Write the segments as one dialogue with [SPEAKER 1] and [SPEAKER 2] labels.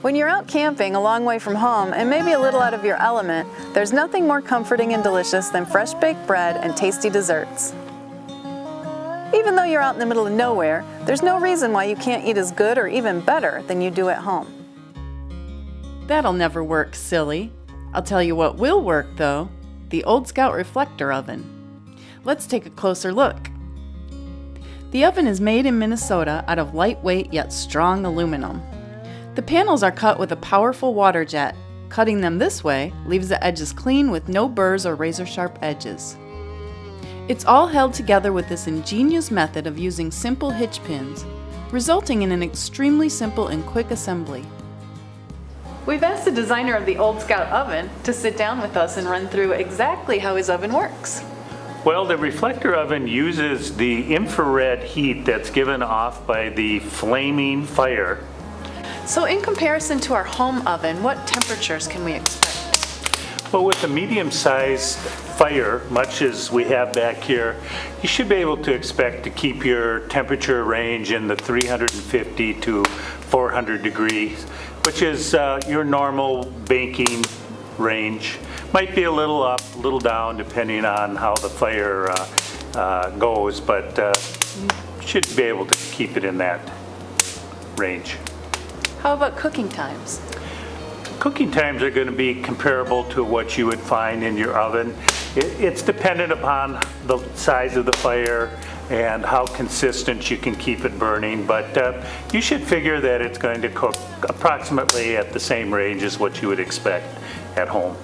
[SPEAKER 1] When you're out camping a long way from home and maybe a little out of your element, there's nothing more comforting and delicious than fresh baked bread and tasty desserts. Even though you're out in the middle of nowhere, there's no reason why you can't eat as good or even better than you do at home.
[SPEAKER 2] That'll never work, silly. I'll tell you what will work, though. The Old Scout reflector oven. Let's take a closer look. The oven is made in Minnesota out of lightweight yet strong aluminum. The panels are cut with a powerful water jet. Cutting them this way leaves the edges clean with no burrs or razor-sharp edges. It's all held together with this ingenious method of using simple hitch pins, resulting in an extremely simple and quick assembly.
[SPEAKER 1] We've asked the designer of the Old Scout oven to sit down with us and run through exactly how his oven works.
[SPEAKER 3] Well, the reflector oven uses the infrared heat that's given off by the flaming fire.
[SPEAKER 1] So in comparison to our home oven, what temperatures can we expect?
[SPEAKER 3] Well, with a medium-sized fire, much as we have back here, you should be able to expect to keep your temperature range in the 350 to 400 degrees, which is your normal baking range. Might be a little up, a little down, depending on how the fire goes, but should be able to keep it in that range.
[SPEAKER 1] How about cooking times?
[SPEAKER 3] Cooking times are going to be comparable to what you would find in your oven. It's dependent upon the size of the fire and how consistent you can keep it burning, but you should figure that it's going to cook approximately at the same range as what you would expect at home.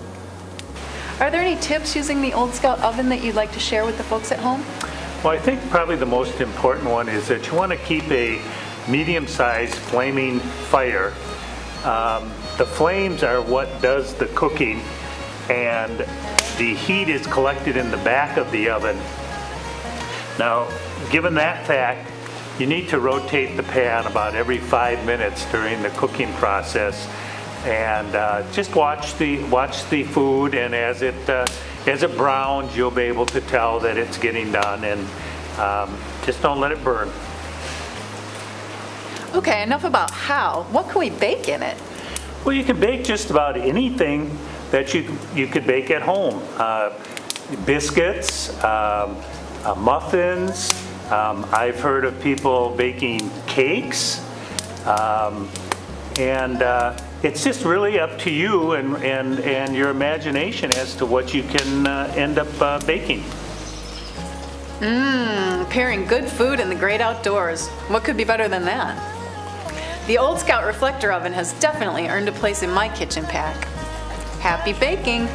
[SPEAKER 1] Are there any tips using the Old Scout oven that you'd like to share with the folks at home?
[SPEAKER 3] Well, I think probably the most important one is that you want to keep a medium-sized flaming fire. The flames are what does the cooking, and the heat is collected in the back of the oven. Now, given that fact, you need to rotate the pan about every 5 minutes during the cooking process, and just watch the food, and as it browns, you'll be able to tell that it's getting done, and just don't let it burn.
[SPEAKER 1] Okay, enough about how. What can we bake in it?
[SPEAKER 3] Well, you can bake just about anything that you could bake at home. Biscuits, muffins. I've heard of people baking cakes, and it's just really up to you and your imagination as to what you can end up baking.
[SPEAKER 1] Pairing good food and the great outdoors. What could be better than that? The Old Scout reflector oven has definitely earned a place in my kitchen pack. Happy baking!